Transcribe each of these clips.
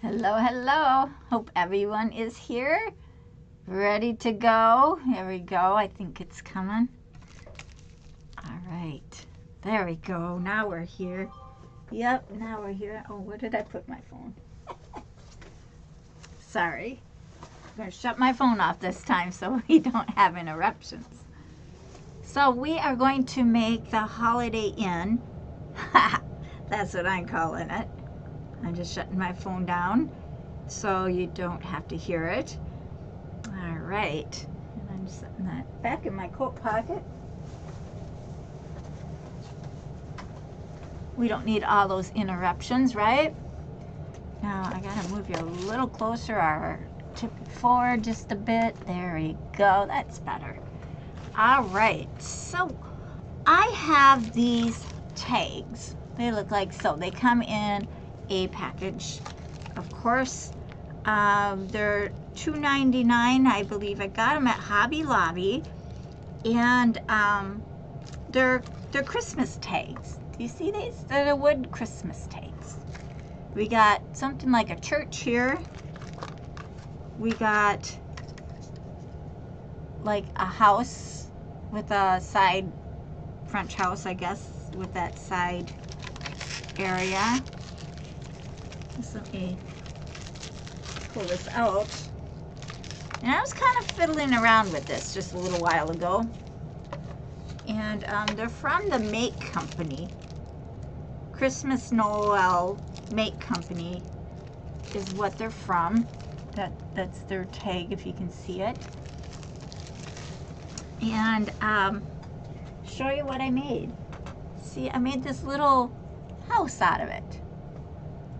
Hello, hello. Hope everyone is here. Ready to go. Here we go. I think it's coming. All right. There we go. Now we're here. Yep, now we're here. Oh, where did I put my phone? Sorry. I'm going to shut my phone off this time so we don't have interruptions. So we are going to make the Holiday Inn. That's what I'm calling it. I'm just shutting my phone down so you don't have to hear it. All right. And I'm just setting that back in my coat pocket. We don't need all those interruptions, right? Now I gotta move you a little closer or tip it forward just a bit. There we go. That's better. All right. So I have these tags. They look like so. They come in a package, of course. They're $2.99, I believe. I got them at Hobby Lobby, and they're Christmas tags. Do you see these? They're the wood Christmas tags. We got something like a church here. We got like a house with a side French house, I guess, with that side area. Just let me pull this out. And I was kind of fiddling around with this just a little while ago. And they're from the Make Company. Christmas Noel Make Company is what they're from. That's their tag, if you can see it. And show you what I made. See, I made this little house out of it.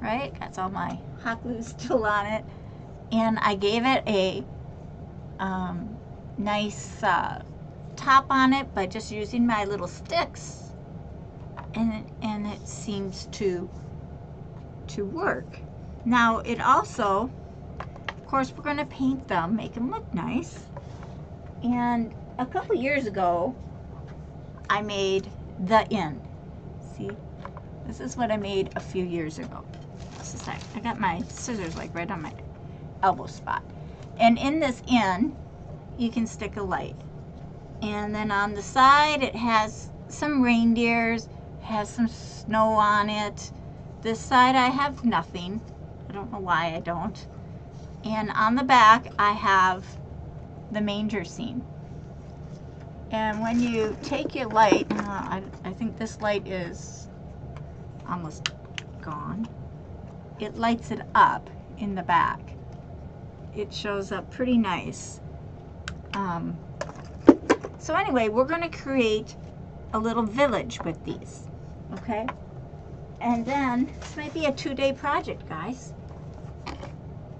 Right? Got all my hot glue still on it. And I gave it a nice top on it by just using my little sticks. And it seems to work. Now it also, of course, we're going to paint them, make them look nice. And a couple years ago, I made the inn. See? This is what I made a few years ago. Just a sec. I got my scissors like right on my elbow spot. And in this inn, you can stick a light. And then on the side, it has some reindeers, has some snow on it. This side, I have nothing. I don't know why I don't. And on the back, I have the manger scene. And when you take your light, I think this light is almost gone. It lights it up in the back. It shows up pretty nice. So anyway, we're going to create a little village with these, okay? And then, this might be a 2-day project, guys.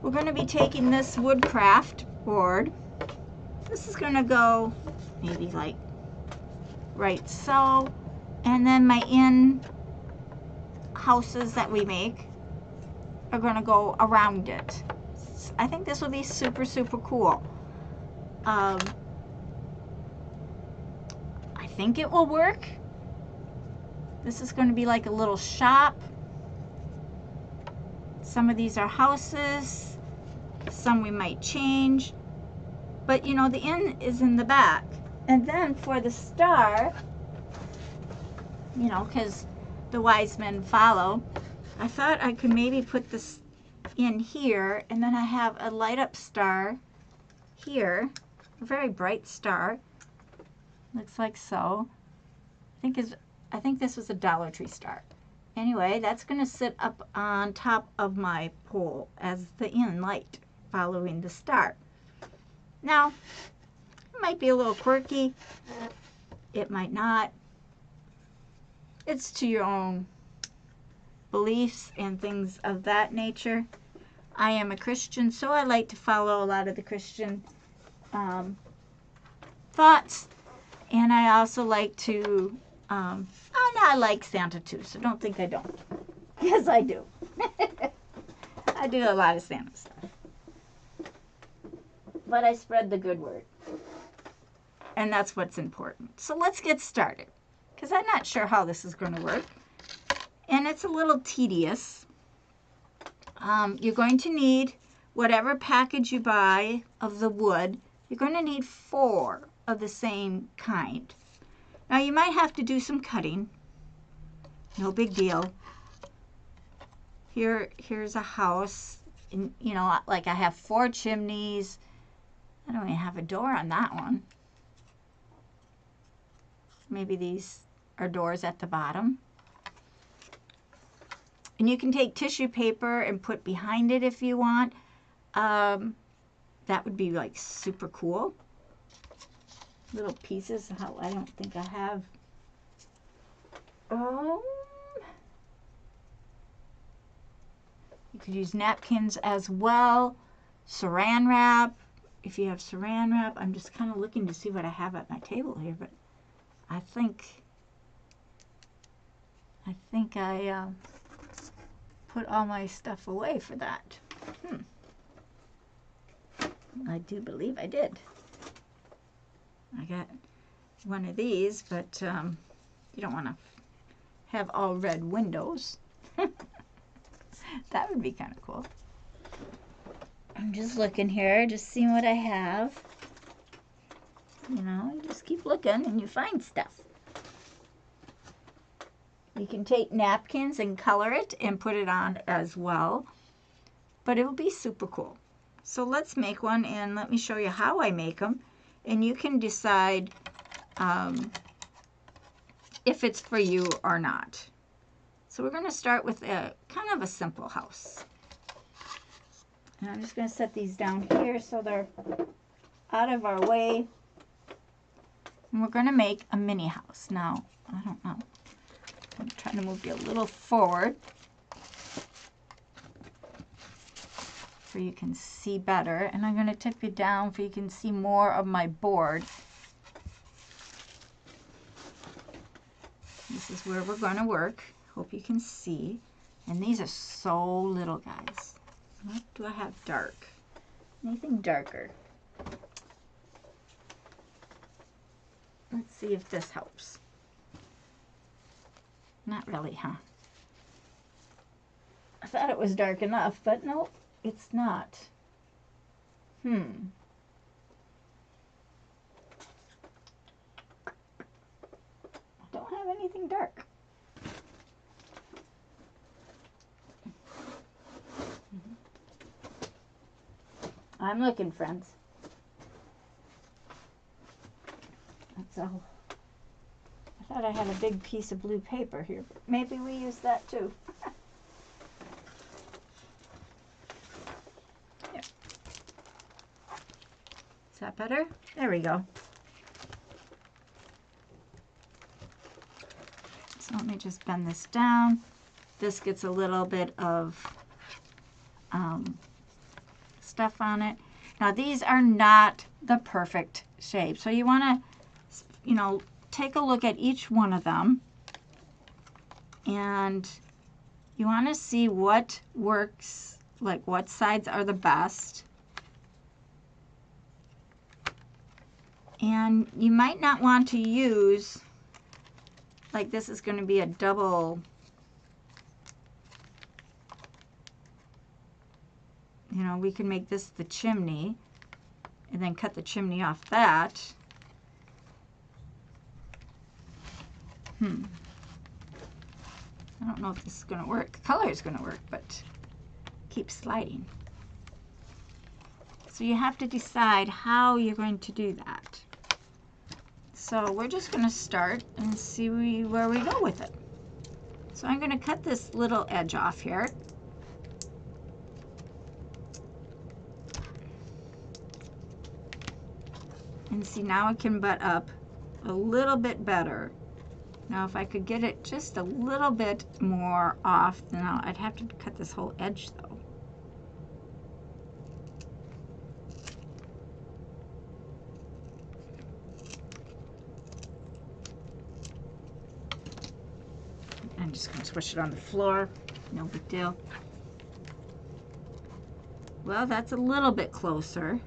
We're going to be taking this woodcraft board. This is going to go maybe like right so. And then my inn houses that we make are going to go around it. I think this will be super, super cool. I think it will work. This is going to be like a little shop. Some of these are houses. Some we might change. But, you know, the inn is in the back. And then for the star, you know, because the wise men follow, I thought I could maybe put this in here, and then I have a light up star here, a very bright star. Looks like so. I think this was a Dollar Tree star. Anyway, that's going to sit up on top of my pole as the inn light, following the star. Now, it might be a little quirky. It might not. It's to your own beliefs and things of that nature. I am a Christian, so I like to follow a lot of the Christian thoughts. And I also like to, I like Santa too, so don't think I don't. Yes, I do. I do a lot of Santa stuff. But I spread the good word. And that's what's important. So let's get started, because I'm not sure how this is going to work. And it's a little tedious. You're going to need whatever package you buy of the wood. You're going to need 4 of the same kind. Now you might have to do some cutting. No big deal. Here's a house. And, you know, like I have 4 chimneys. I don't even have a door on that one. Maybe these are doors at the bottom. And you can take tissue paper and put behind it if you want. That would be like super cool. Little pieces. I don't think I have. You could use napkins as well. Saran wrap. If you have saran wrap, I'm just kind of looking to see what I have at my table here, but I think I put all my stuff away for that. I do believe I did. I got one of these, but you don't want to have all red windows. That would be kind of cool. I'm just looking here, just seeing what I have. You know, you just keep looking and you find stuff. You can take napkins and color it and put it on as well. But it will be super cool. So let's make one and let me show you how I make them. And you can decide if it's for you or not. So we're going to start with a kind of a simple house. And I'm just going to set these down here so they're out of our way. And we're going to make a mini house. Now, I don't know. I'm trying to move you a little forward so you can see better. And I'm going to tip you down so you can see more of my board. This is where we're going to work. Hope you can see. And these are so little, guys. What do I have dark? Anything darker? Let's see if this helps. Not really, huh? I thought it was dark enough, but no, it's not. I don't have anything dark. I'm looking, friends. That's all. I thought I had a big piece of blue paper here, but maybe we use that too. Here. Is that better? There we go. So let me just bend this down. This gets a little bit of stuff on it. Now these are not the perfect shape, so you want to, you know, take a look at each one of them, and you want to see what works, like what sides are the best. And you might not want to use, like this is going to be a double, you know, we can make this the chimney and then cut the chimney off that. I don't know if this is going to work. The color is going to work, but keep sliding. So you have to decide how you're going to do that. So we're just going to start and see where we go with it. So I'm going to cut this little edge off here. And see, now it can butt up a little bit better. Now if I could get it just a little bit more off, then I'd have to cut this whole edge though. I'm just going to squish it on the floor. No big deal. Well, that's a little bit closer.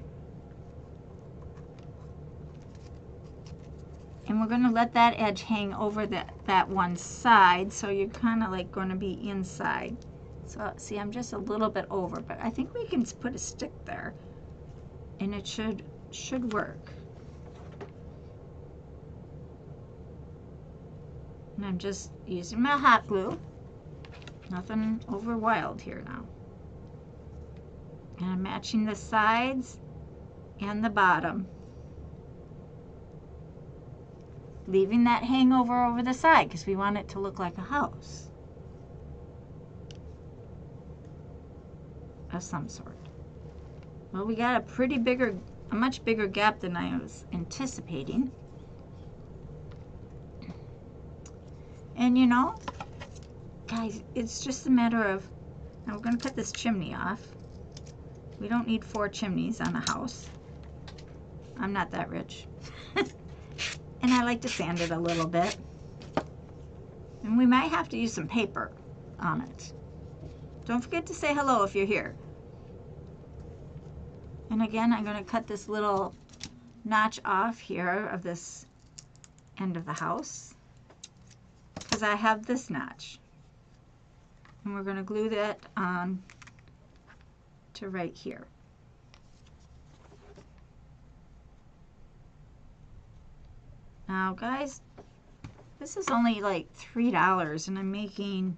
And we're going to let that edge hang over that one side, so you're kind of like going to be inside. So see, I'm just a little bit over, but I think we can put a stick there and it should work. And I'm just using my hot glue. Nothing over wild here now. And I'm matching the sides and the bottom. Leaving that hangover over the side because we want it to look like a house of some sort. Well, we got a much bigger gap than I was anticipating. And you know, guys, it's just a matter of, now we're going to cut this chimney off. We don't need 4 chimneys on a house. I'm not that rich. And I like to sand it a little bit. And we might have to use some paper on it. Don't forget to say hello if you're here. And again, I'm going to cut this little notch off here of this end of the house, because I have this notch. And we're going to glue that on to right here. Now guys, this is only like $3 and I'm making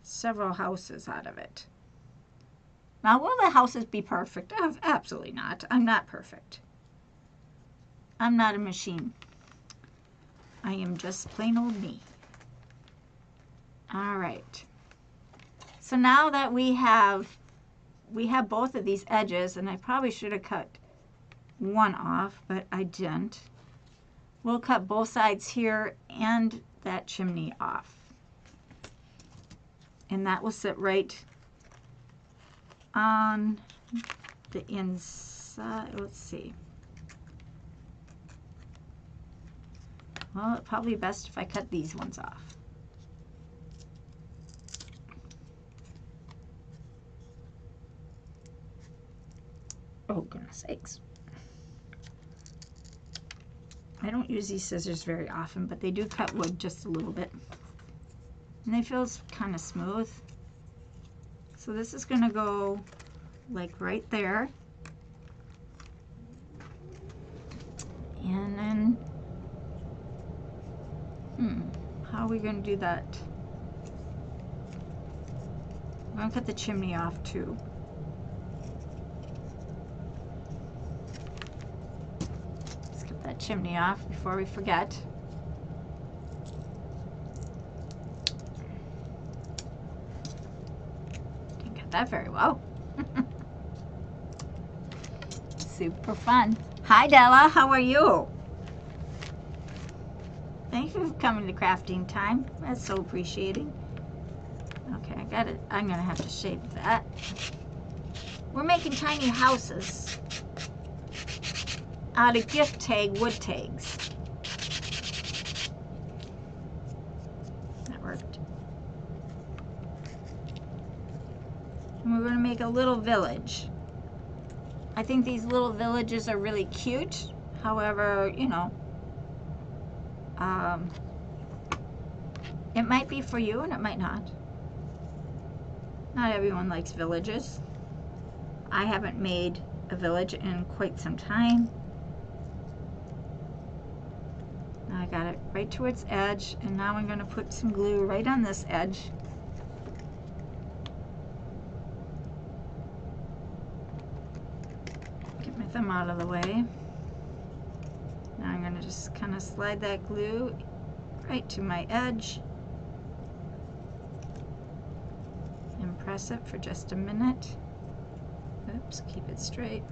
several houses out of it. Now will the houses be perfect? Absolutely not. I'm not perfect. I'm not a machine. I am just plain old me. All right. So now that we have both of these edges, and I probably should have cut one off, but I didn't. We'll cut both sides here and that chimney off. And that will sit right on the inside. Let's see. Well, it's probably best if I cut these ones off. Oh, goodness sakes. I don't use these scissors very often, but they do cut wood just a little bit. And they feel kind of smooth. So this is going to go like right there. And then, how are we going to do that? I'm going to cut the chimney off too. That chimney off before we forget. Didn't cut that very well. Super fun. Hi Della, how are you? Thank you for coming to crafting time. That's so appreciated. Okay, I got it. I'm gonna have to shape that. We're making tiny houses out of gift tag wood tags. That worked. And we're going to make a little village. I think these little villages are really cute. However, you know, it might be for you and it might not. Not everyone likes villages. I haven't made a village in quite some time. I got it right to its edge, and now I'm going to put some glue right on this edge. Get my thumb out of the way. Now I'm going to just kind of slide that glue right to my edge and press it for just a minute. Oops, keep it straight.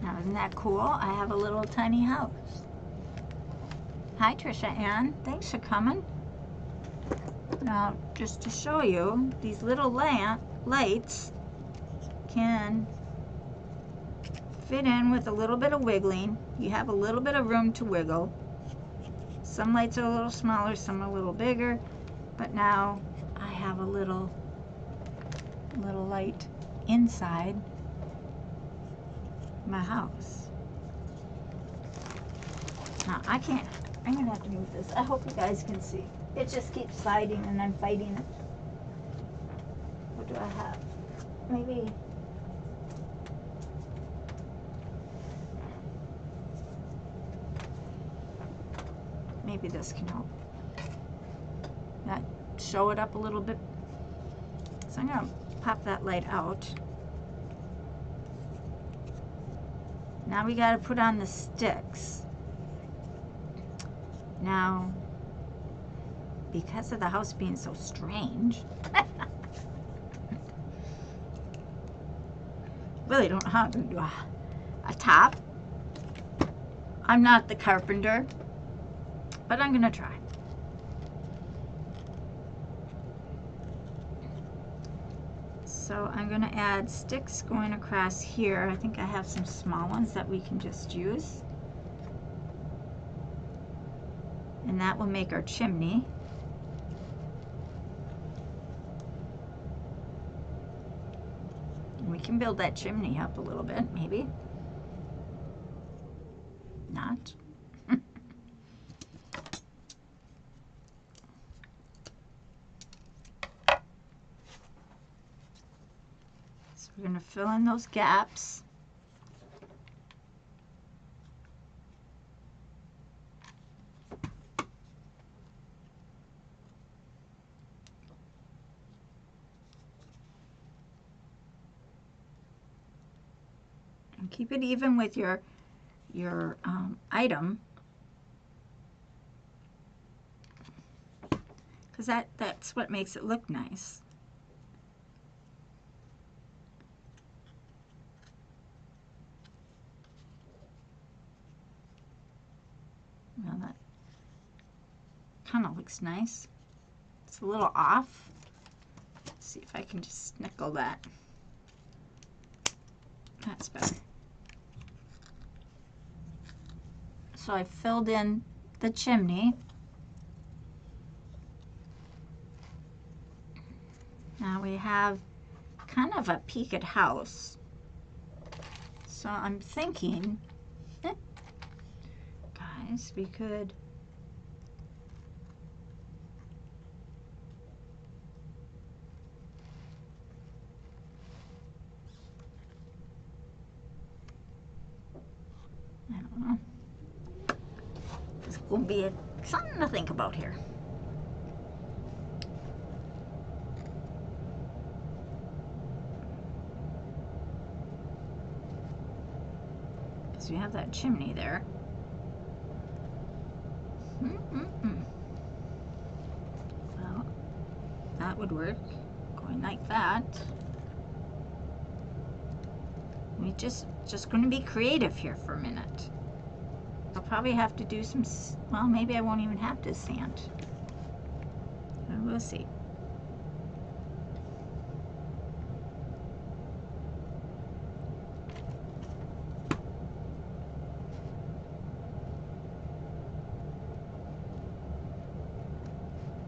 Now, isn't that cool? I have a little tiny house. Hi, Trisha Ann. Thanks for coming. Now, just to show you, these little lights can fit in with a little bit of wiggling. You have a little bit of room to wiggle. Some lights are a little smaller, some are a little bigger, but now I have a little light inside my house. Now I can't I'm gonna have to move this. I hope you guys can see. It just keeps sliding and I'm fighting it. What do I have? Maybe this can help. That show it up a little bit. So I'm gonna pop that light out. Now we gotta put on the sticks. Now, because of the house being so strange, really don't know how to do a top. I'm not the carpenter, but I'm gonna try. So I'm gonna add sticks going across here. I think I have some small ones that we can just use. And that will make our chimney. We can build that chimney up a little bit, maybe. Not. So we're going to fill in those gaps. And keep it even with your item, because that's what makes it look nice. Well, that kind of looks nice. It's a little off. Let's see if I can just nickel that. That's better. So I filled in the chimney. Now we have kind of a peaked house. So I'm thinking, guys, we could I don't know. It's going to be something to think about here. Because we have that chimney there. Well, that would work. Going like that. We just going to be creative here for a minute. I'll probably have to do some, well, maybe I won't even have to sand. We'll see.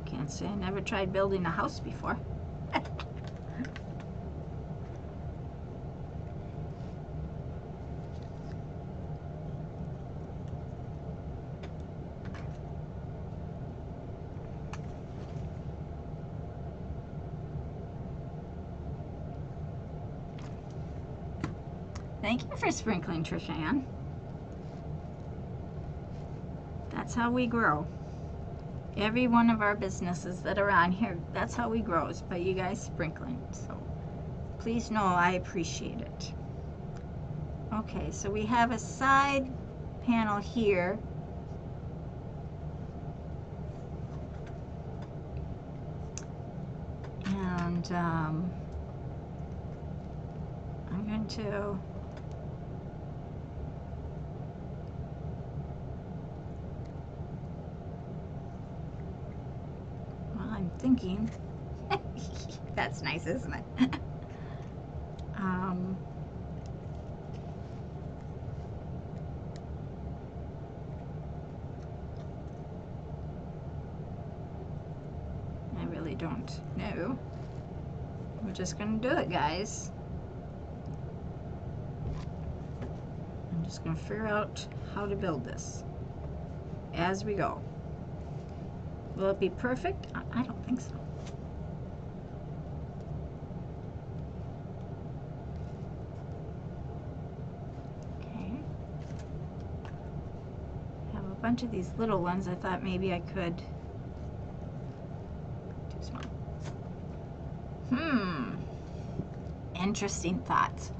Can't say I never tried building a house before. Thank you for sprinkling, Trisha Ann. That's how we grow. Every one of our businesses that are on here, that's how we grow, is by you guys sprinkling. So please know I appreciate it. Okay, so we have a side panel here. And I'm going to thinking that's nice, isn't it? I really don't know. We're just gonna do it, guys. I'm just gonna figure out how to build this. as we go. Will it be perfect? I don't think so. Okay. I have a bunch of these little ones. I thought maybe I could. Too small. Interesting thoughts.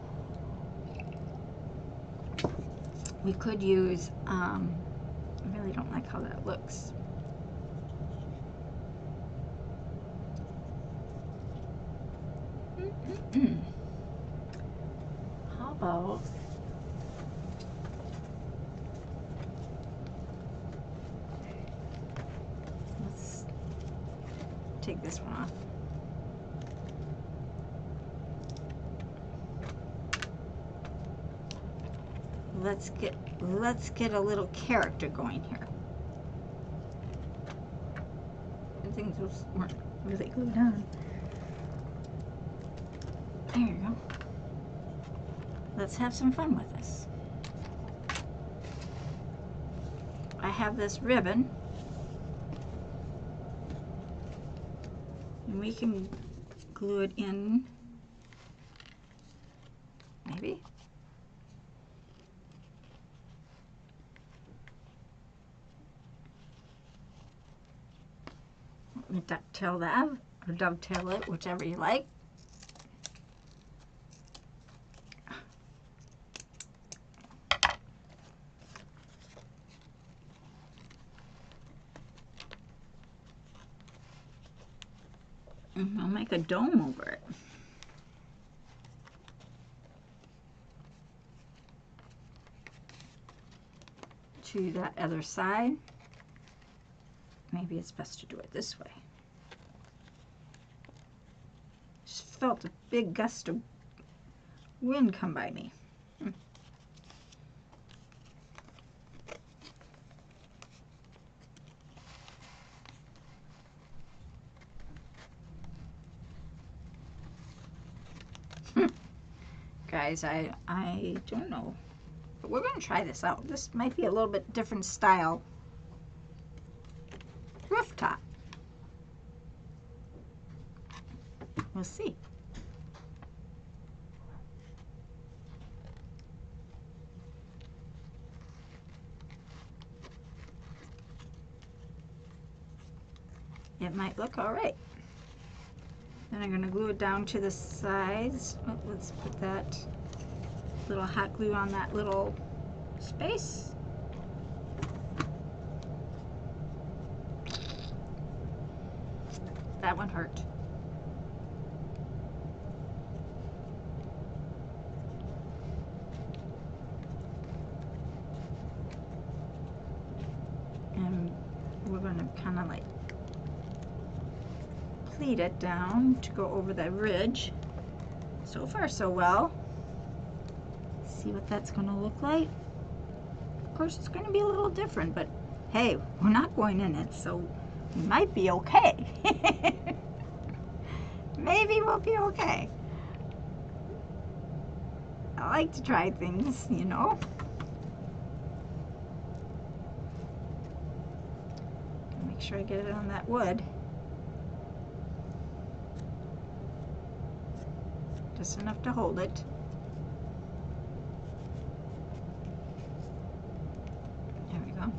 We could use, I really don't like how that looks. How about let's take this one off. Let's get a little character going here. I think those weren't really glued on. There you go. Let's have some fun with this. I have this ribbon, and we can glue it in, maybe. Dovetail that, or dovetail it, whichever you like. And I'll make a dome over it. To that other side. Maybe it's best to do it this way. Just felt a big gust of wind come by me. Guys, I don't know, but we're going to try this out. This might be a little bit different style rooftop. We'll see. It might look all right. Then I'm going to glue it down to the sides. Oh, let's put that little hot glue on that little space. That one hurt. And we're going to kind of like pleat it down to go over the ridge. So far so well. See what that's going to look like. Of course it's going to be a little different, but hey, we're not going in it, so we might be okay. Maybe we'll be okay. I like to try things, you know. Make sure I get it on that wood. Just enough to hold it. There we go.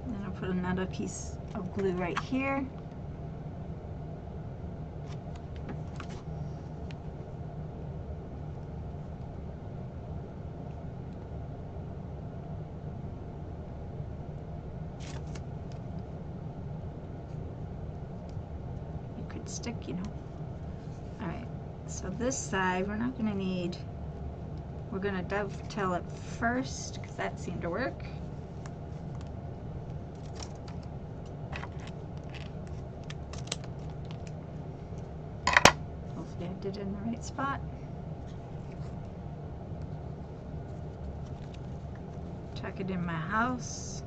Then I'll put another piece of glue right here. You could stick, you know. Alright, so this side we're not going to need, we're going to dovetail it first because that seemed to work. Hopefully I did it in the right spot. Tuck it in my house.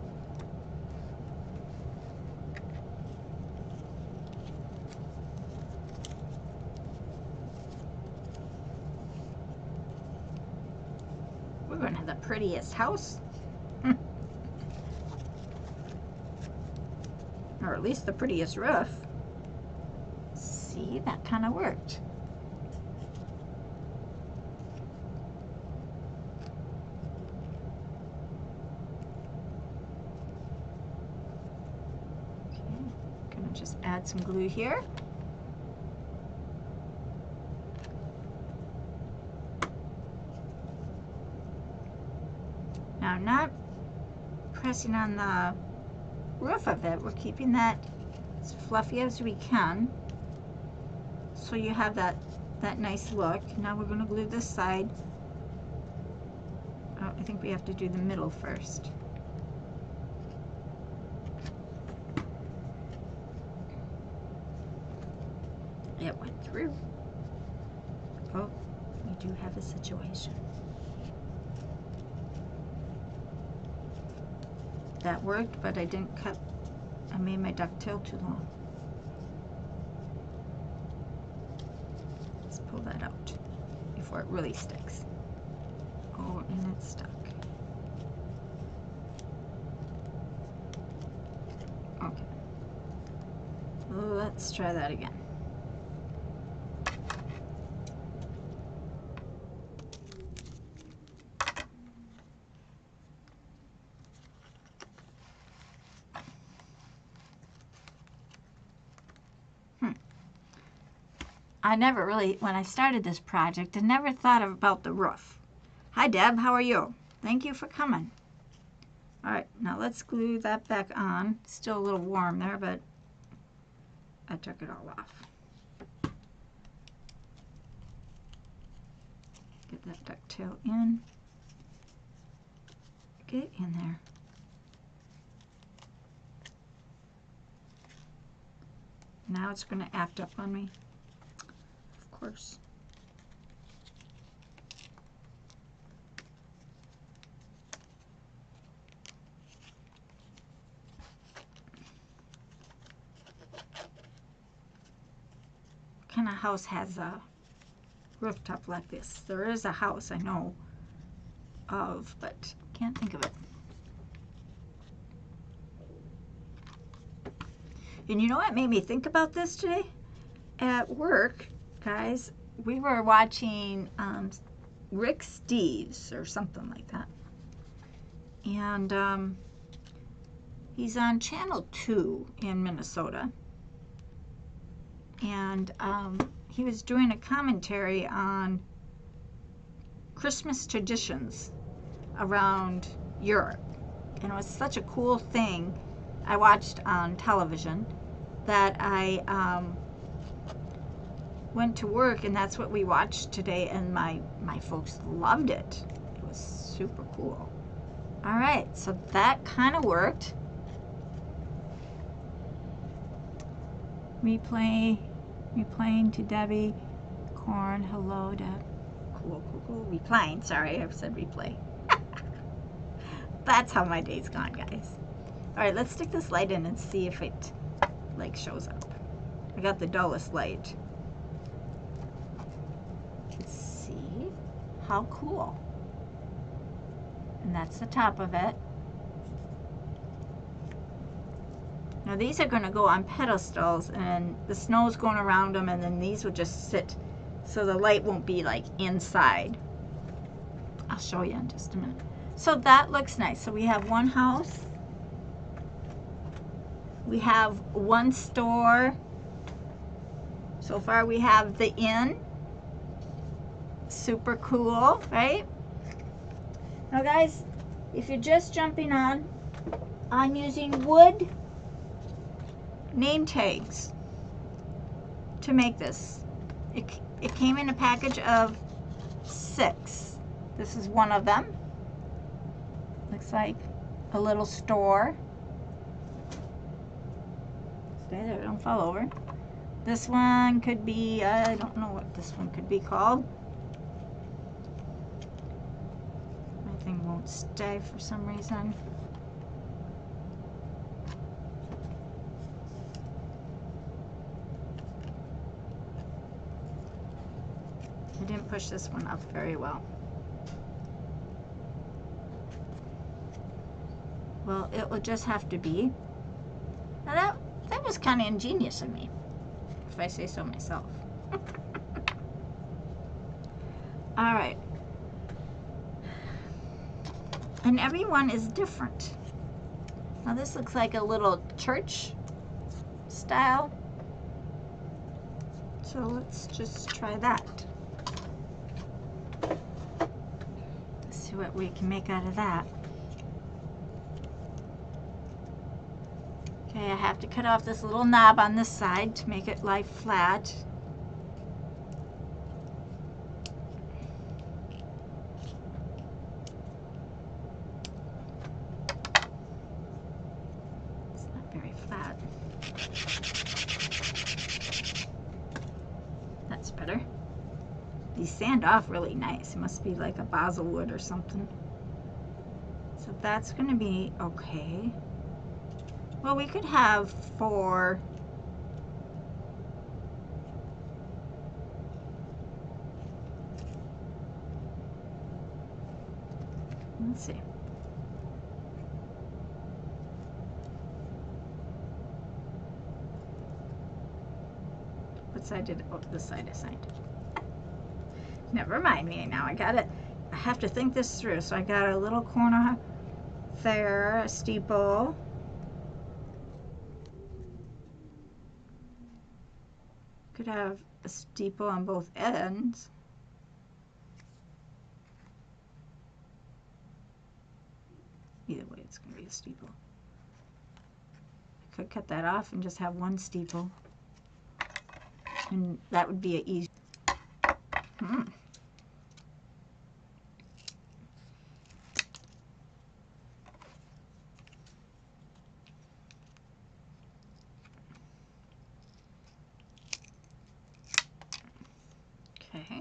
We're going to have the prettiest house. Or at least the prettiest roof. See, that kind of worked. Okay, gonna just add some glue here. Now I'm not pressing on the roof of it. We're keeping that as fluffy as we can, so you have that nice look. Now we're going to glue this side. Oh, I think we have to do the middle first. It went through. Oh, we do have a situation. That worked, but I didn't cut. I made my ducktail too long. Let's pull that out before it really sticks. Oh, and it's stuck. Okay. Let's try that again. I never really, when I started this project, I never thought about the roof. Hi Deb, how are you? Thank you for coming. All right, now let's glue that back on. Still a little warm there, but I took it all off. Get that ducktail in. Get in there. Now it's going to act up on me. Of course. What kind of house has a rooftop like this? There is a house I know of, but can't think of it. And you know what made me think about this today? At work, guys, we were watching Rick Steves or something like that. And he's on Channel 2 in Minnesota. And he was doing a commentary on Christmas traditions around Europe. And it was such a cool thing I watched on television that I went to work, and that's what we watched today, and my folks loved it. It was super cool. All right, so that kind of worked. Replaying to Debbie Corn. Hello, Deb. Cool. Replying. Sorry, I said replay. That's how my day's gone, guys. All right, let's stick this light in and see if it like shows up. I got the dullest light. Let's see. How cool. And that's the top of it. Now these are going to go on pedestals, and the snow's going around them, and then these will just sit so the light won't be like inside. I'll show you in just a minute. So that looks nice. So we have one house. We have one store. So far we have the inn. Super cool, right? Now guys, if you're just jumping on, I'm using wood name tags to make this. It came in a package of 6. This is one of them. Looks like a little store. Stay there, don't fall over. This one could be, I don't know what this one could be called. My thing won't stay for some reason. I didn't push this one up very well. Well, it will just have to be. Now that was kind of ingenious of me, if I say so myself. All right. And everyone is different. Now this looks like a little church style. So let's just try that. Let's see what we can make out of that. Okay, I have to cut off this little knob on this side to make it lie flat. It's not very flat. That's better. These sand off really nice. It must be like a basil wood or something. So that's going to be okay. Well, we could have 4. Let's see. What side did it? Oh, this side I signed. Never mind me now. I got it. I have to think this through. So I got a little corner there, a steeple. Could have a steeple on both ends. Either way, it's going to be a steeple. I could cut that off and just have one steeple. And that would be an easy. Okay.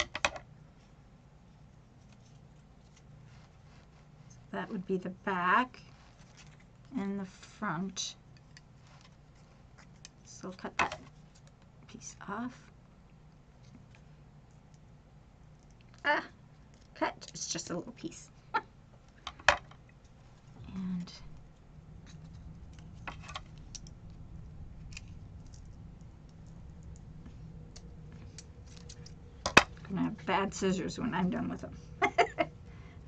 So that would be the back and the front. So cut that piece off. Cut. It's just a little piece. And I'm gonna have bad scissors when I'm done with them.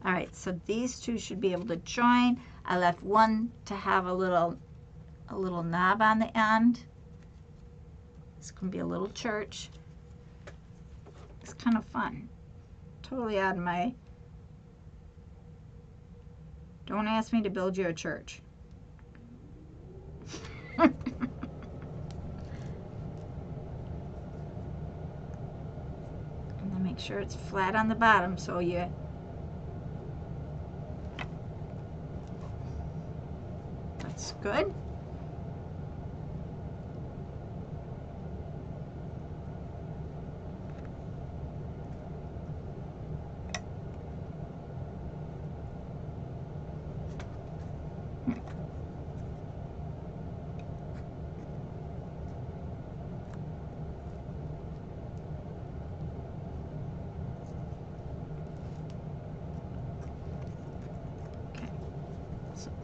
All right, so these two should be able to join. I left one to have a little knob on the end. It's gonna be a little church. It's kind of fun. Totally out of my. Don't ask me to build you a church. And then make sure it's flat on the bottom so you. That's good.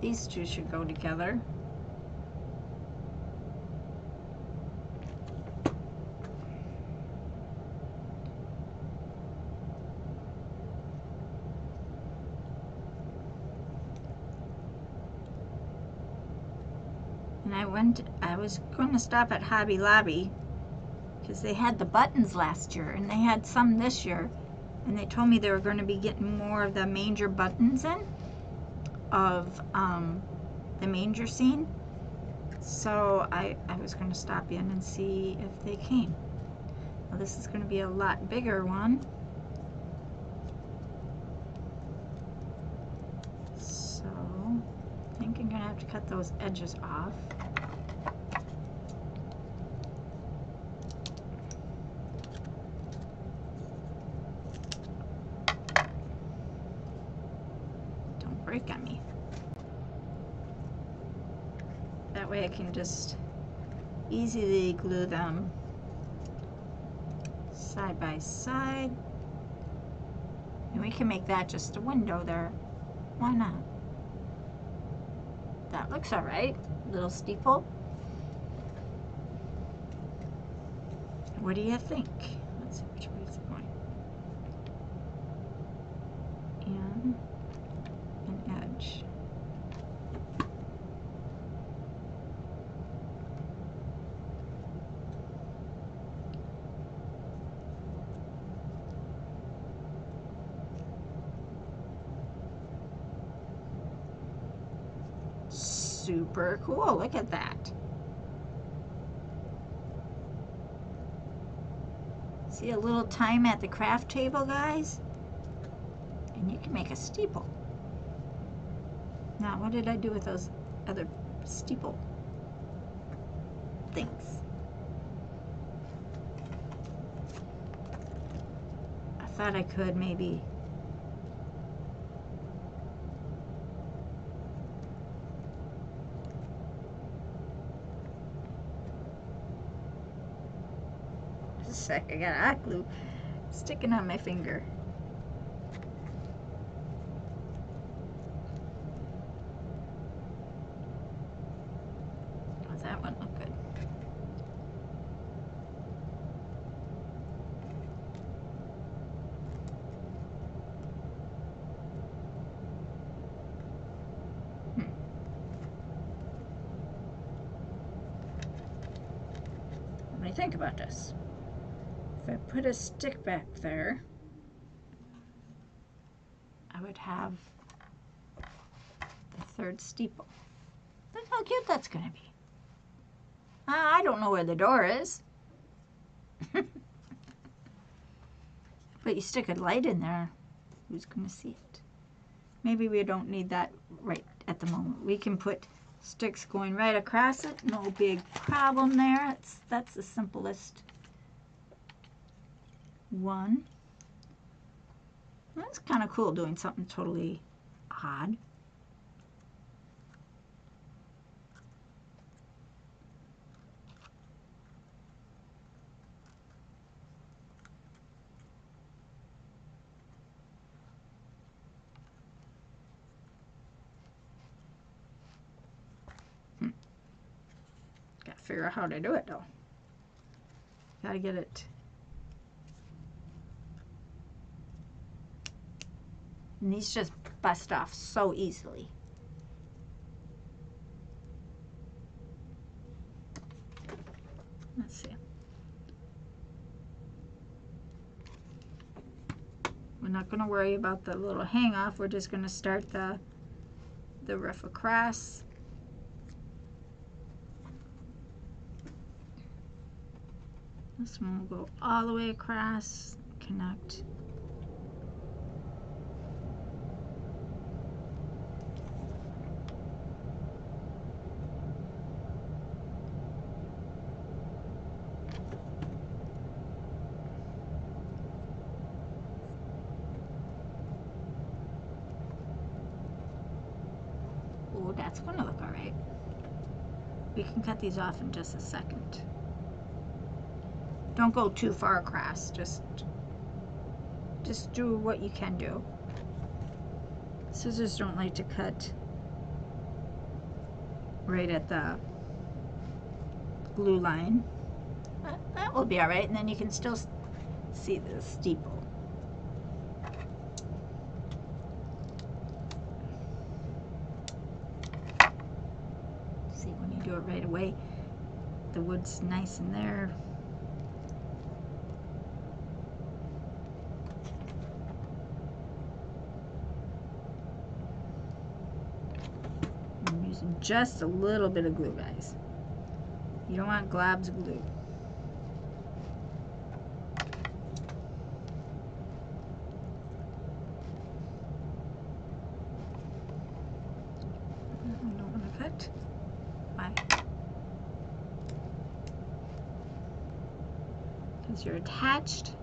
These two should go together. And I was going to stop at Hobby Lobby because they had the buttons last year and they had some this year, and they told me they were going to be getting more of the manger buttons in of the manger scene. So I was going to stop in and see if they came. Well, this is going to be a lot bigger one. So I think I'm going to have to cut those edges off. Don't break on me. That way I can just easily glue them side by side. And we can make that just a window there. Why not? That looks all right. Little steeple. What do you think? Let's see which way it's going. And an edge. Super cool. Look at that. See a little time at the craft table, guys? And you can make a steeple. Now, what did I do with those other steeple things? I thought I could maybe a sec, I got hot glue sticking on my finger. Does that one look good? What do you think about this? If I put a stick back there, I would have the third steeple. Look how cute that's going to be. I don't know where the door is. But you stick a light in there, who's going to see it? Maybe we don't need that right at the moment. We can put sticks going right across it. No big problem there. That's the simplest one. That's kind of cool, doing something totally odd. Gotta figure out how to do it though. Gotta get it. And these just bust off so easily. Let's see. We're not going to worry about the little hang off. We're just going to start the rough across. This one will go all the way across, connect. Oh, that's going to look all right. We can cut these off in just a second. Don't go too far across. Just do what you can do. Scissors don't like to cut right at the glue line. But that will be all right, and then you can still see the steeple. See, when you do it right away, the wood's nice in there. I'm using just a little bit of glue, guys. You don't want globs of glue. I don't want to cut. Why? Because you're attached.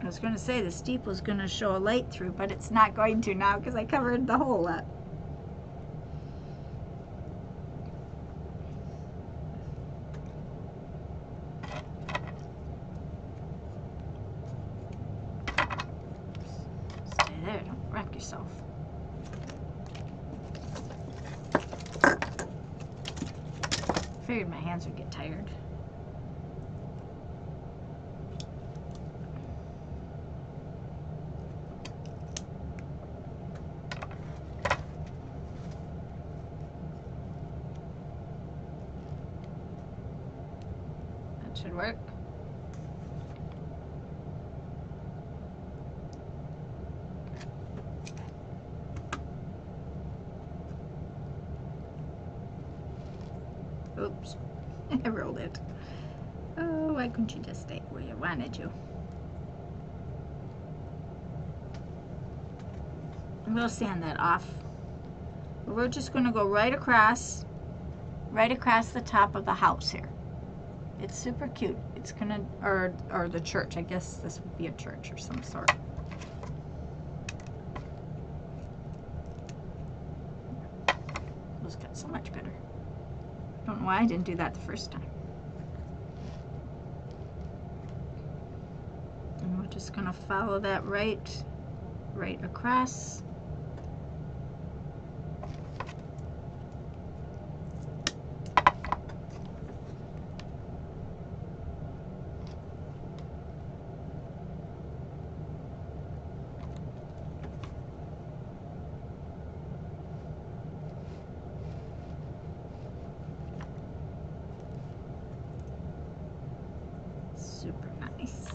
I was going to say the steeple is going to show a light through, but it's not going to now because I covered the hole up. yourself. Figured my hands would get tired. That should work. Oops, I rolled it. Oh, why couldn't you just stay where you wanted to? We'll sand that off. But we're just going to go right across the top of the house here. It's super cute. It's gonna, or the church. I guess this would be a church or some sort. Those got so much better. Don't know why I didn't do that the first time. And we're just gonna follow that right across. Super nice.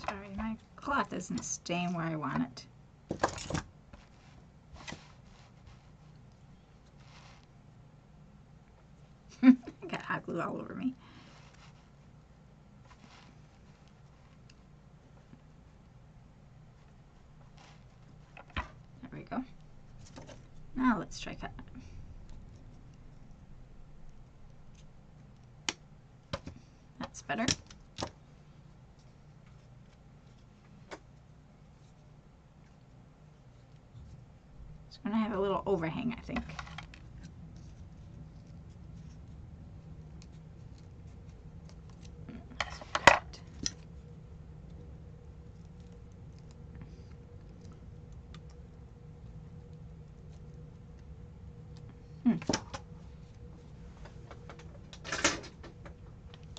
Sorry, my cloth isn't staying where I want it. Got hot glue all over me. There we go. Now let's try cutting it. That's better. It's going to have a little overhang, I think.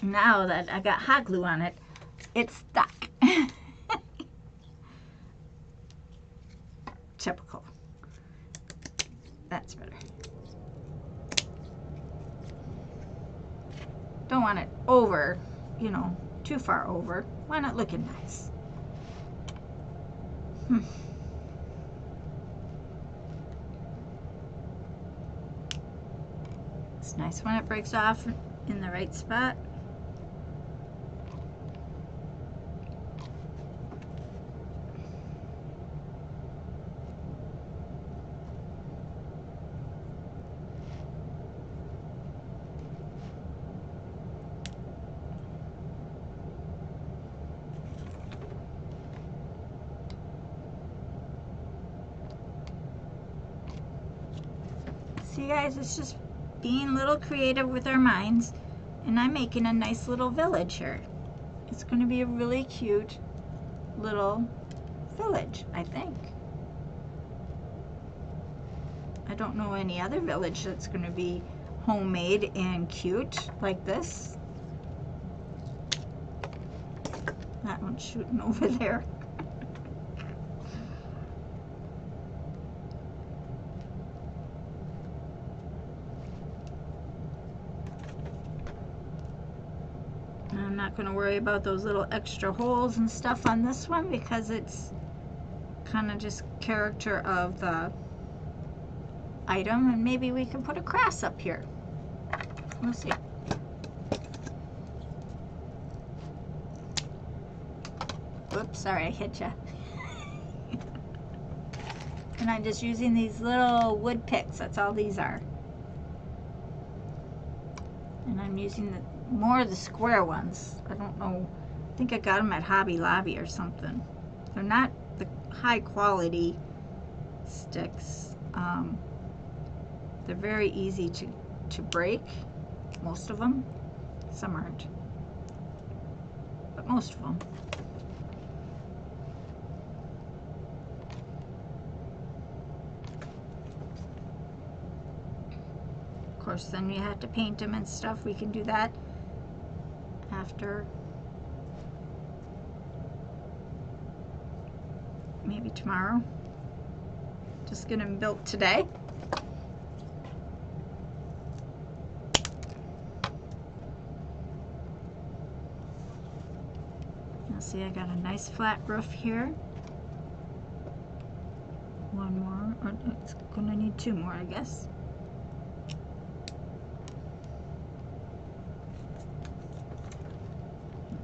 Now that I got hot glue on it, it's stuck. Typical. That's better. Don't want it over, you know, too far over. Want it looking nice. It's nice when it breaks off in the right spot. See guys, it's just being a little creative with our minds, and I'm making a nice little village here. It's going to be a really cute little village, I think. I don't know any other village that's going to be homemade and cute like this. That one's shooting over there. I'm not going to worry about those little extra holes and stuff on this one because it's kind of just character of the item, and maybe we can put a cross up here. We'll see. Oops, sorry, I hit you. And I'm just using these little wood picks. That's all these are. And I'm using more of the square ones. I don't know. I think I got them at Hobby Lobby or something. They're not the high quality sticks. They're very easy to break. Most of them. Some aren't. But most of them. Of course, then you have to paint them and stuff. We can do that after. Maybe tomorrow. Just get them built today. Now see, I got a nice flat roof here. One more. It's gonna need two more, I guess.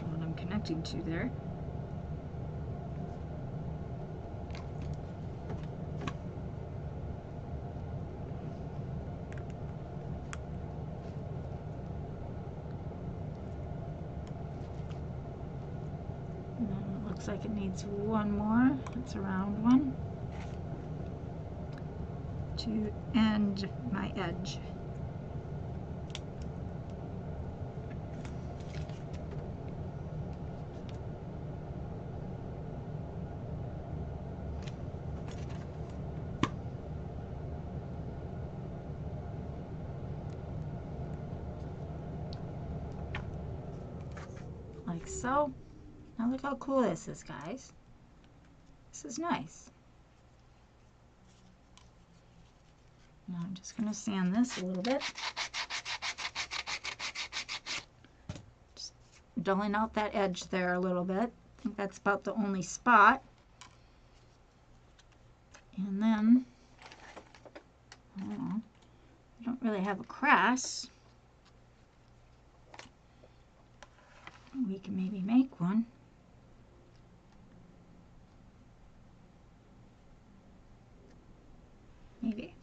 What I'm connecting to there. Looks like it needs one more. It's a round one to end my edge. Like so. Now look how cool this is, guys. This is nice. Now I'm just going to sand this a little bit. Just dulling out that edge there a little bit. I think that's about the only spot. And then, I don't really have a crest. We can maybe make one. Maybe.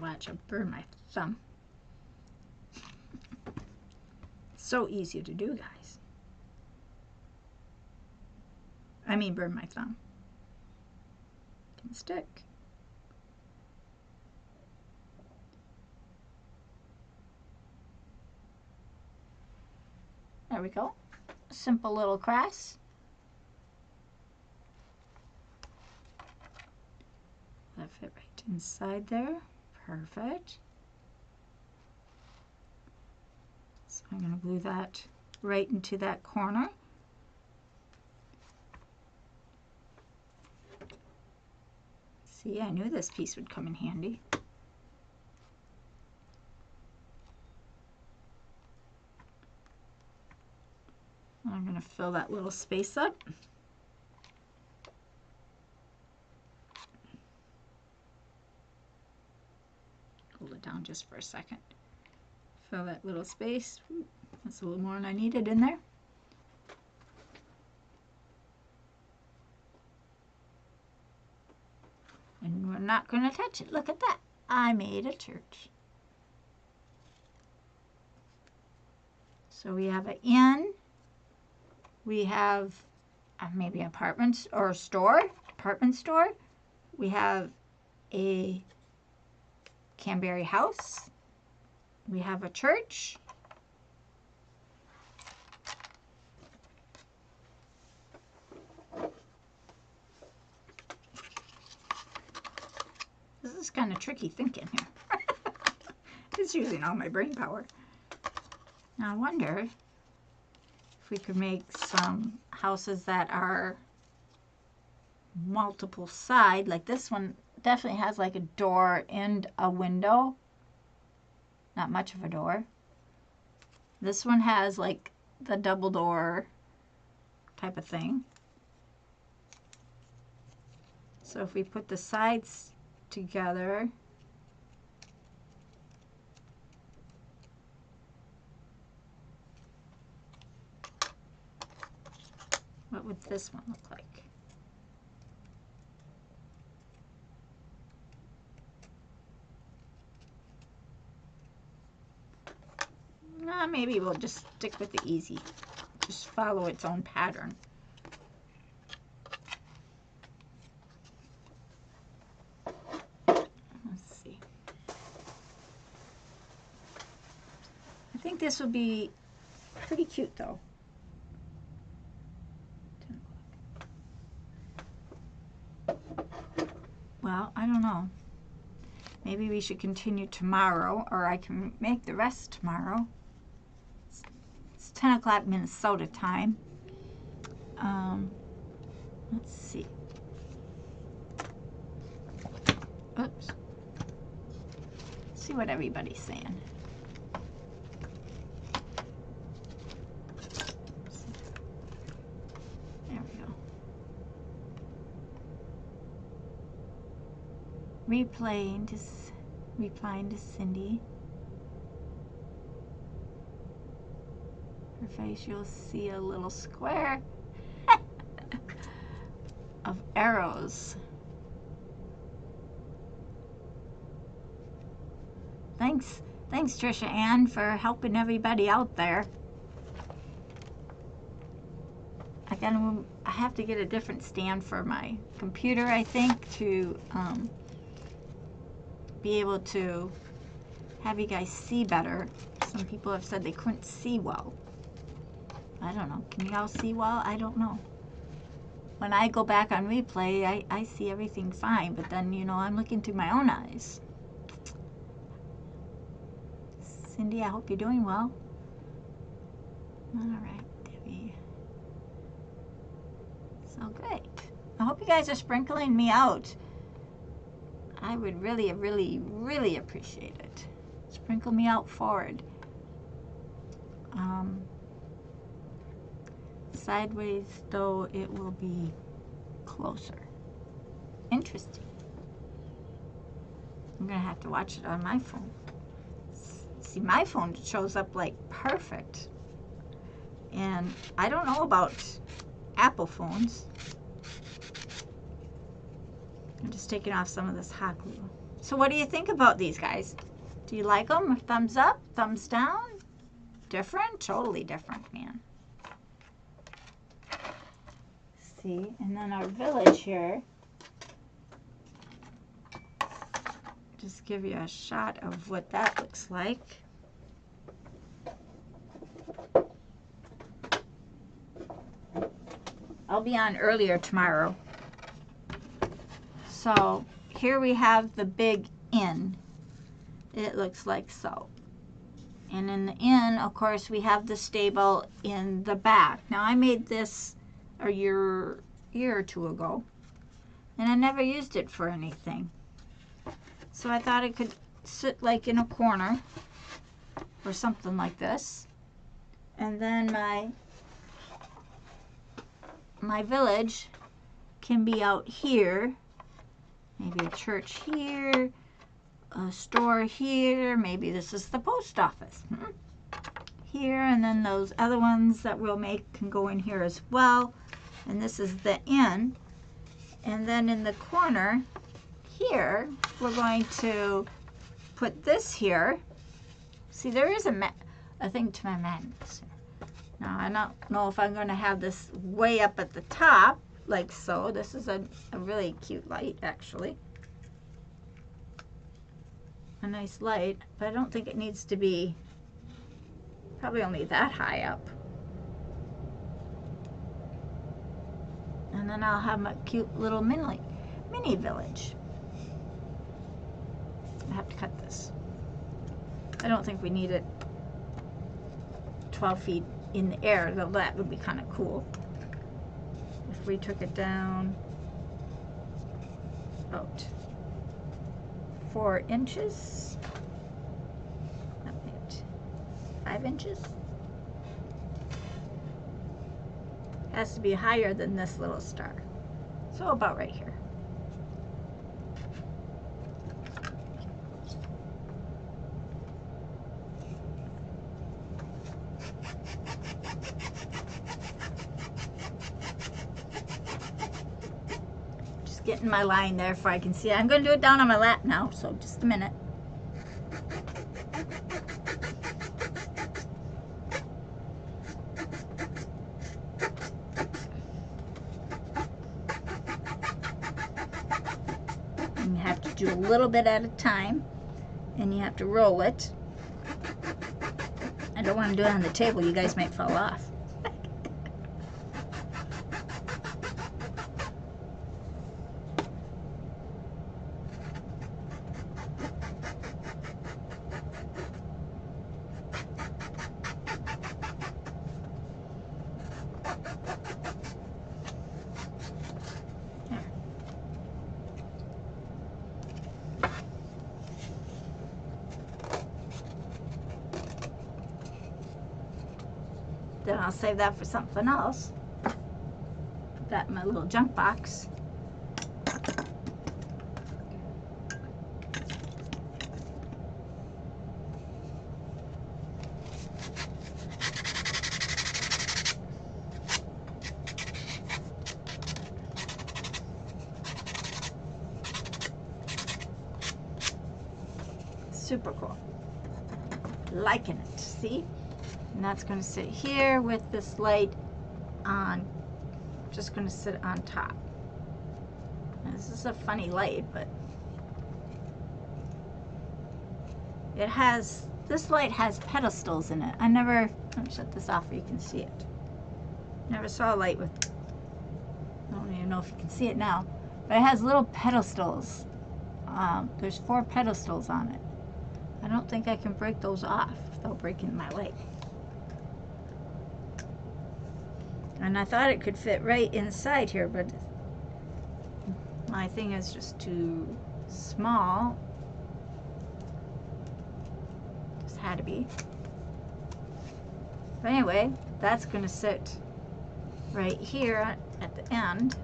Watch, I burn my thumb. So easy to do, guys. I mean, burn my thumb. Can stick. There we go. Simple little crest. That fit right inside there. Perfect. So I'm going to glue that right into that corner. See, I knew this piece would come in handy. I'm going to fill that little space up. Hold it down just for a second. Fill that little space. That's a little more than I needed in there. And we're not going to touch it. Look at that. I made a church. So we have an inn. We have maybe apartments or store, department store. We have a Canberry house. We have a church. This is kind of tricky thinking here. It's using all my brain power. Now I wonder if we could make some houses that are multiple side, like this one definitely has like a door and a window. Not much of a door. This one has like the double door type of thing. So if we put the sides together, what would this one look like? Maybe we'll just stick with the easy. Just follow its own pattern. Let's see. I think this will be pretty cute though. Well, I don't know. Maybe we should continue tomorrow, or I can make the rest tomorrow. It's 10 o'clock Minnesota time. Let's see. Oops. Let's see what everybody's saying. There we go. Replying to Cindy. Her face, you'll see a little square of arrows. Thanks, Trisha Ann, for helping everybody out there. I have to get a different stand for my computer, I think, to be able to have you guys see better. Some people have said they couldn't see well. I don't know. Can you all see well? I don't know. When I go back on replay, I see everything fine, but then, you know, I'm looking through my own eyes. Cindy, I hope you're doing well. All right, Debbie. So great. I hope you guys are sprinkling me out. I would really, really, really appreciate it. Sprinkle me out forward. Sideways, though, it will be closer. Interesting. I'm gonna have to watch it on my phone. See, my phone shows up like perfect. And I don't know about Apple phones. I'm just taking off some of this hot glue. So what do you think about these guys? Do you like them? Thumbs up? Thumbs down? Different? Totally different, man. See, and then our village here. Just give you a shot of what that looks like. I'll be on earlier tomorrow. So here we have the big inn. It looks like so. And in the inn, of course, we have the stable in the back. Now I made this a year or two ago, and I never used it for anything. So I thought it could sit like in a corner or something like this. And then my village can be out here. Maybe a church here, a store here. Maybe this is the post office. Here, and then those other ones that we'll make can go in here as well. And this is the inn. And then in the corner here, we're going to put this here. See, there is a thing to my madness. Now, I don't know if I'm going to have this way up at the top, like so. This is a really cute light, actually. A nice light, but I don't think it needs to be probably only that high up. And then I'll have my cute little mini village. I have to cut this. I don't think we need it 12 feet in the air, though that would be kind of cool. If we took it down about 4 inches, not it, 5 inches. Has to be higher than this little star. So about right here. just getting my line there before I can see it. I'm going to do it down on my lap now, so just a minute. And you have to do a little bit at a time, and you have to roll it. I don't want to do it on the table. You guys might fall off. Then I'll save that for something else. Put that in my little junk box. Super cool. Liking it, see? And that's going to sit here with this light on, just going to sit on top. Now, this is a funny light, but it has, this light has pedestals in it. Let me shut this off so you can see it. Never saw a light with, I don't even know if you can see it now, but it has little pedestals. There's 4 pedestals on it. I don't think I can break those off without breaking my light. And I thought it could fit right inside here, but my thing is just too small. Just had to be. But anyway, that's going to sit right here at the end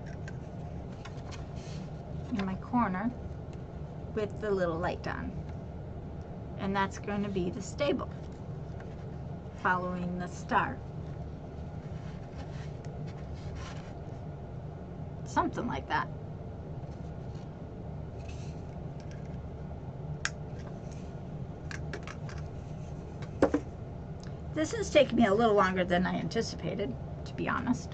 in my corner with the little light on. And that's going to be the stable following the star. Something like that. This is taking me a little longer than I anticipated, to be honest.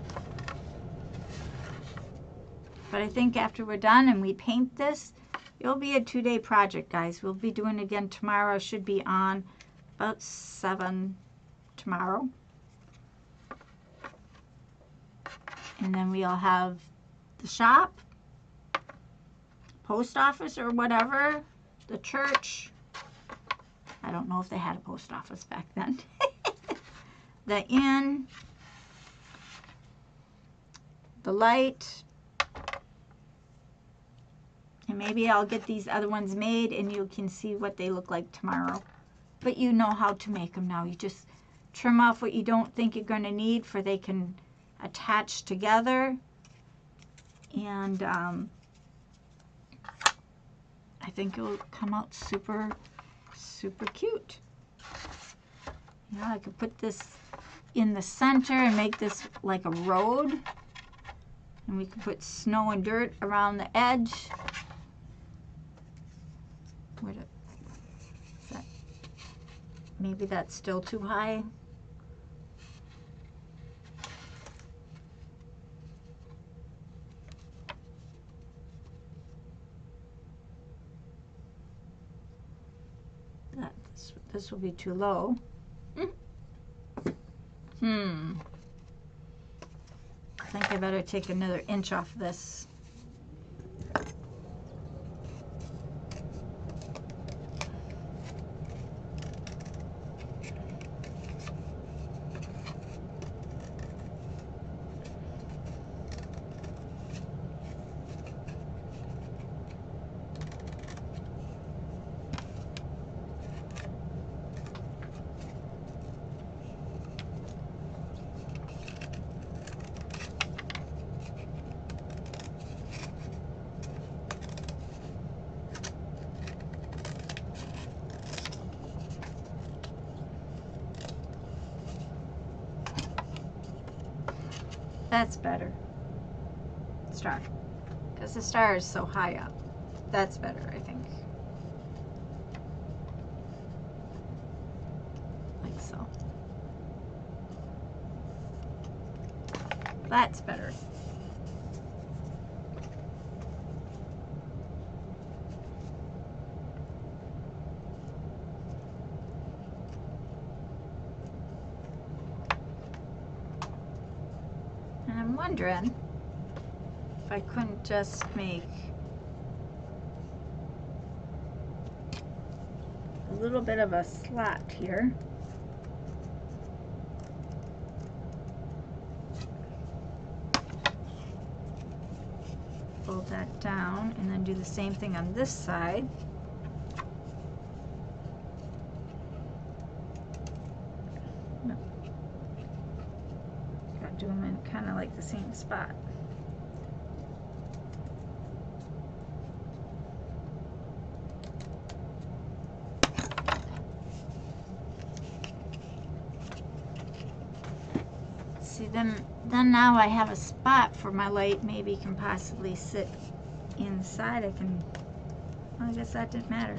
But I think after we're done and we paint this, it'll be a 2-day project, guys. We'll be doing it again tomorrow. Should be on about 7 tomorrow. And then we'll have the shop, post office or whatever, the church. I don't know if they had a post office back then. The inn, the light, and maybe I'll get these other ones made and you can see what they look like tomorrow. But you know how to make them now. You just trim off what you don't think you're going to need for they can attach together. And I think it'll come out super, super cute. You know, I could put this in the center and make this like a road. And we could put snow and dirt around the edge. Maybe that's still too high. This will be too low. I think I better take another inch off this. That's better. Start. because the star is so high up. That's better, I think. Like so. That's better. And I'm wondering if I couldn't just make a little bit of a slot here. Fold that down and then do the same thing on this side. No. Gotta do them in kind of like the same spot. See, then now I have a spot for my light. Maybe can possibly sit inside. I can, well, I guess that didn't matter.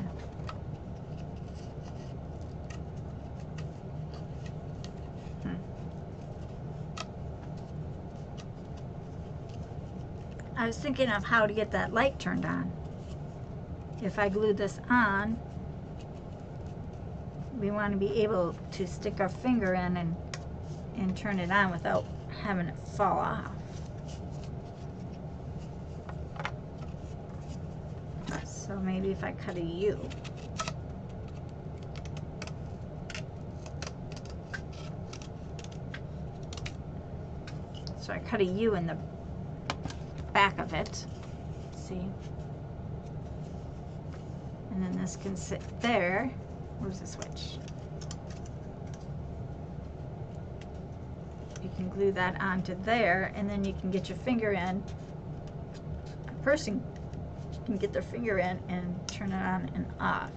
I was thinking of how to get that light turned on. If I glue this on, we want to be able to stick our finger in and turn it on without having it fall off. So maybe if I cut a U. So I cut a U in the back of it. See? And then this can sit there. Where's the switch? You can glue that onto there, and then you can get your finger in. A person can get their finger in and turn it on and off.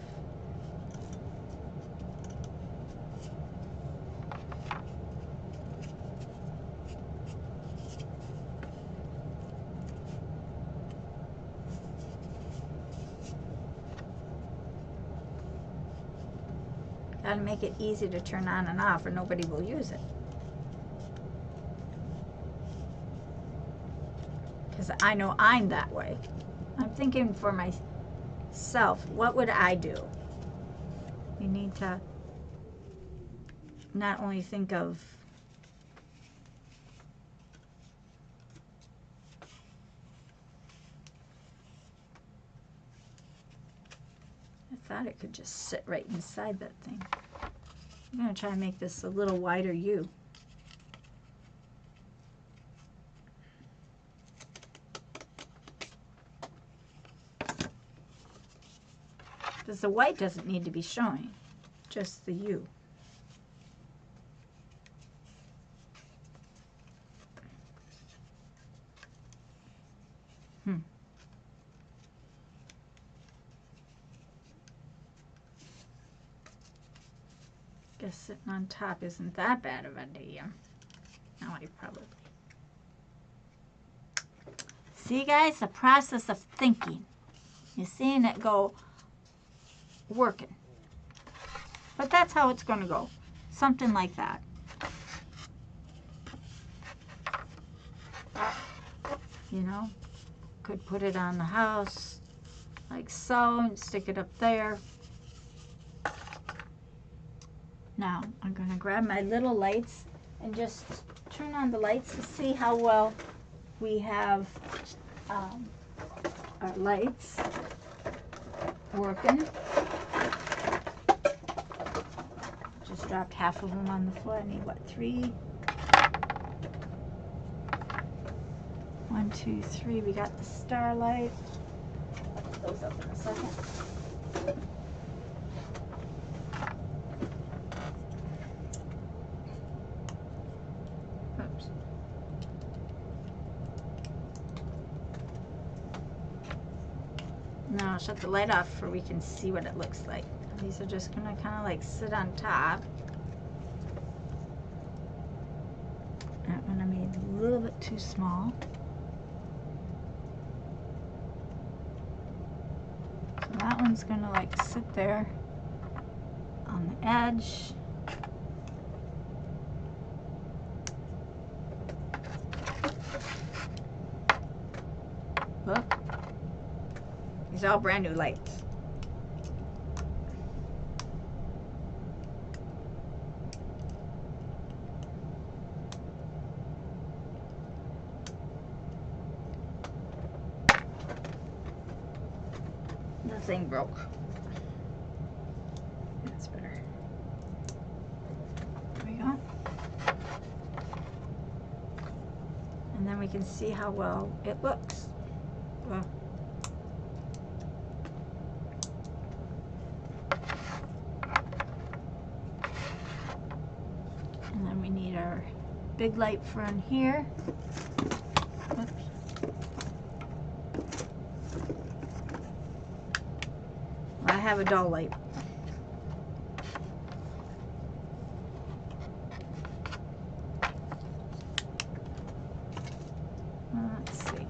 Gotta make it easy to turn on and off or nobody will use it. Because I know I'm that way. I'm thinking for myself, what would I do? You need to not only think of I thought it could just sit right inside that thing. I'm going to try and make this a little wider U. Because the white doesn't need to be showing, just the U. Guess sitting on top isn't that bad of an idea. Now I probably. See, guys, the process of thinking. You're seeing it go working. But that's how it's going to go. Something like that. You know, could put it on the house like so and stick it up there. Now, I'm going to grab my little lights and just turn on the lights to see how well we have our lights working. Just dropped half of them on the floor. I need, what, 3? 1, 2, 3. We got the starlight. I'll put those up in a second. Now I'll shut the light off so we can see what it looks like. These are just going to kind of like sit on top. That one I made a little bit too small. one's gonna like sit there on the edge. Look, these are all brand new lights. The thing broke. That's better. There we go. And then we can see how well it looks. Well, and then we need our big light for in here. Oops. I have a dull light. Let's see.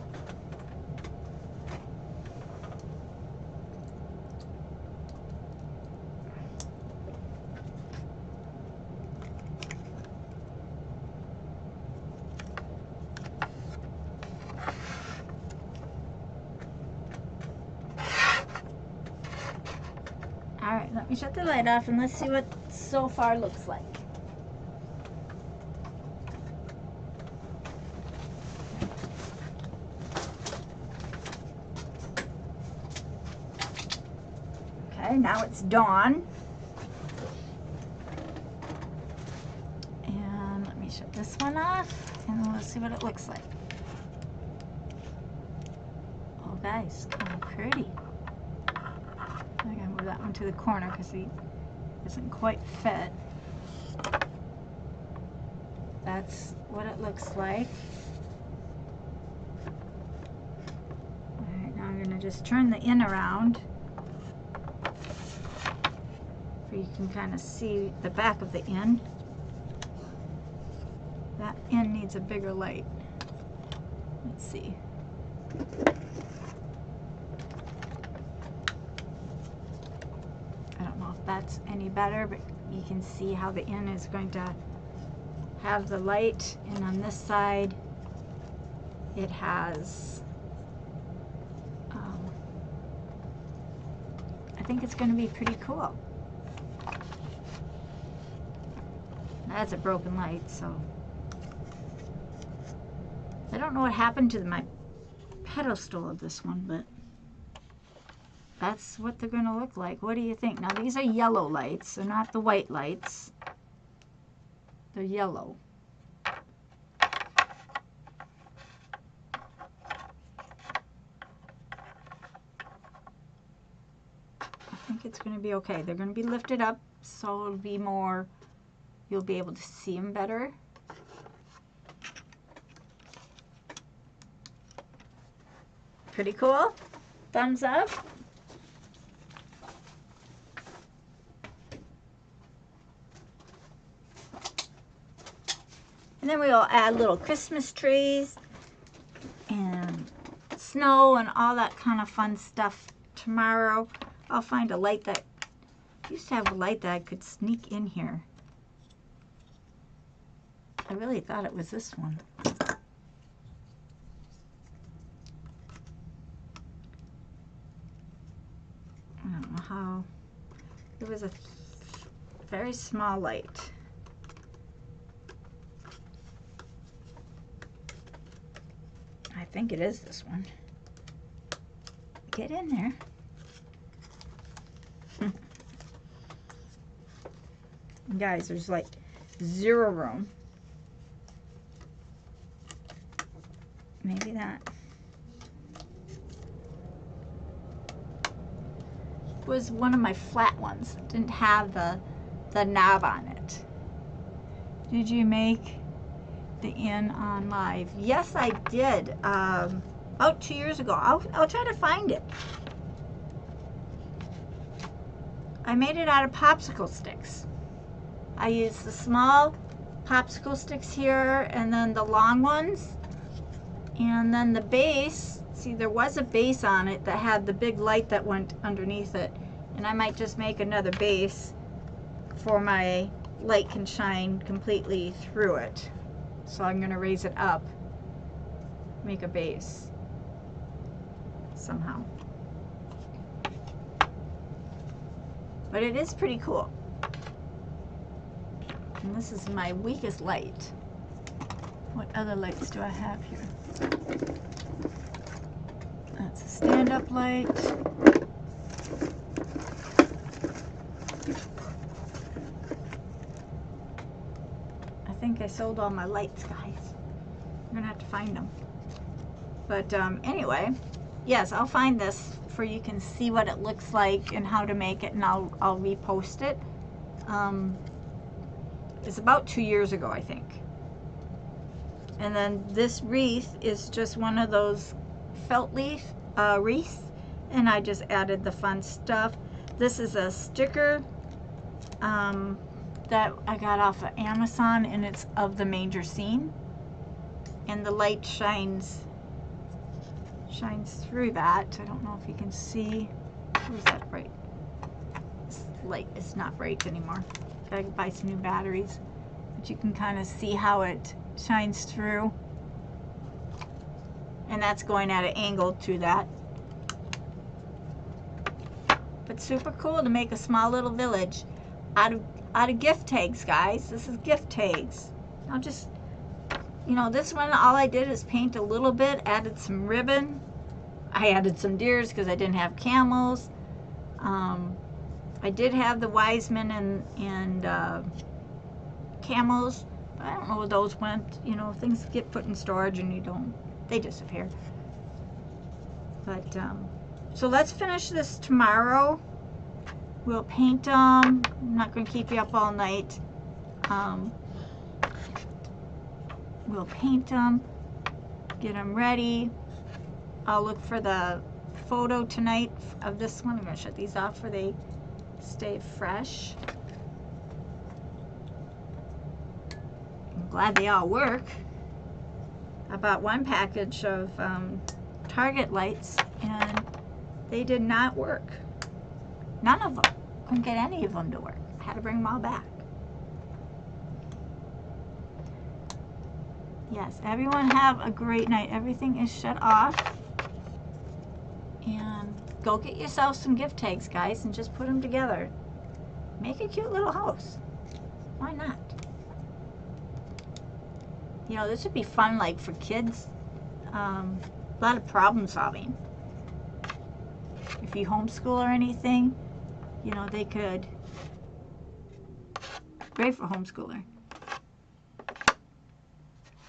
All right, let me shut the light off and let's see what so far looks like. Okay, now it's dawn. And let me shut this one off and then we'll see what it looks like. Oh guys, kind of pretty. I'm gonna move that one to the corner because he doesn't quite fit. That's what it looks like. Alright, now I'm gonna just turn the in around so you can kind of see the back of the in. That in needs a bigger light. Let's see. I don't know if that's any better, but you can see how the in is going to have the light, and on this side it has I think it's going to be pretty cool. That's a broken light, so I don't know what happened to my pedestal of this one, but that's what they're going to look like. What do you think? Now these are yellow lights, they're not the white lights. They're yellow. I think it's going to be okay. They're going to be lifted up so it'll be more, you'll be able to see them better. Pretty cool. Thumbs up. And then we'll add little Christmas trees and snow and all that kind of fun stuff tomorrow. I'll find a light that, I used to have a light that I could sneak in here. I really thought it was this one. I don't know how, it was a very small light. I think it is this one. Get in there. Guys, there's like zero room. Maybe that was one of my flat ones. Didn't have the knob on it. Did you make the in on live? Yes, I did. About 2 years ago. I'll try to find it. I made it out of popsicle sticks. I used the small popsicle sticks here and then the long ones, and then the base see, there was a base on it that had the big light that went underneath it, and I might just make another base for my light can shine completely through it. So I'm going to raise it up, make a base somehow. But it is pretty cool. And this is my weakest light. What other lights do I have here? That's a stand-up light. I think I sold all my lights, guys. I'm gonna have to find them. But anyway, yes, I'll find this for you can see what it looks like and how to make it, and I'll repost it. It's about 2 years ago, I think. And then this wreath is just one of those felt leaf wreaths, and I just added the fun stuff. This is a sticker that I got off of Amazon, and it's of the manger scene, and the light shines through that. I don't know if you can see. Where's that bright? This light is not bright anymore. Gotta buy some new batteries, but you can kind of see how it shines through, and that's going at an angle to that. But super cool to make a small little village out of gift tags, guys. This is gift tags. I'll just, you know, this one all I did is paint a little bit, added some ribbon. I added some deers because I didn't have camels. I did have the wise men and camels, but I don't know where those went. You know, things get put in storage and they disappear. But so let's finish this tomorrow. We'll paint them. I'm not going to keep you up all night. We'll paint them, get them ready. I'll look for the photo tonight of this one. I'm going to shut these off so they stay fresh. I'm glad they all work. I bought one package of Target lights and they did not work. None of them. Couldn't get any of them to work. I had to bring them all back. Yes, everyone have a great night. Everything is shut off. And go get yourself some gift tags, guys, and just put them together. Make a cute little house. Why not? You know, this would be fun, like, for kids. A lot of problem solving. If you homeschool or anything, you know, they could. Great for homeschooler.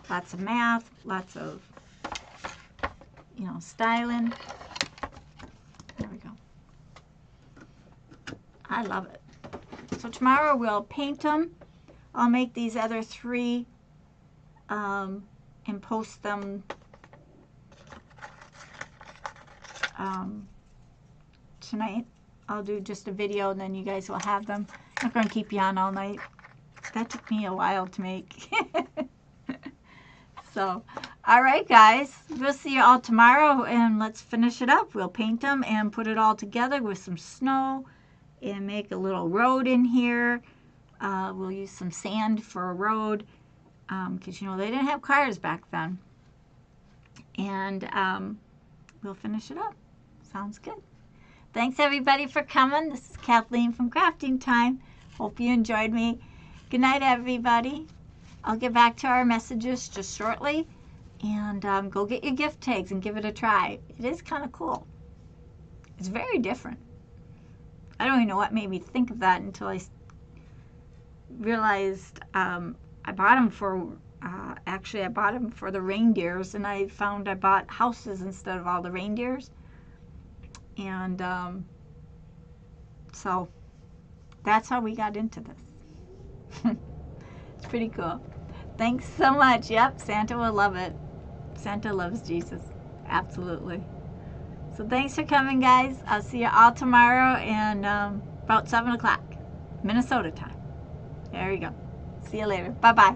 Lots of math, lots of, you know, styling. There we go. I love it. So tomorrow we'll paint them. I'll make these other three and post them tonight. I'll do just a video and then you guys will have them. I'm not going to keep you on all night. That took me a while to make. So, all right, guys. We'll see you all tomorrow, and let's finish it up. We'll paint them and put it all together with some snow and make a little road in here. We'll use some sand for a road because, you know, they didn't have cars back then. And we'll finish it up. Sounds good. Thanks, everybody, for coming. This is Kathleen from Crafting Time. Hope you enjoyed me. Good night, everybody. I'll get back to our messages just shortly. And go get your gift tags and give it a try. It is kind of cool. It's very different. I don't even know what made me think of that until I realized I bought them for, actually I bought them for the reindeers, and I found I bought houses instead of all the reindeers. And so that's how we got into this. It's pretty cool. Thanks so much. Yep, Santa will love it. Santa loves Jesus. Absolutely. So thanks for coming, guys. I'll see you all tomorrow and about 7 o'clock, Minnesota time. There you go. See you later. Bye-bye.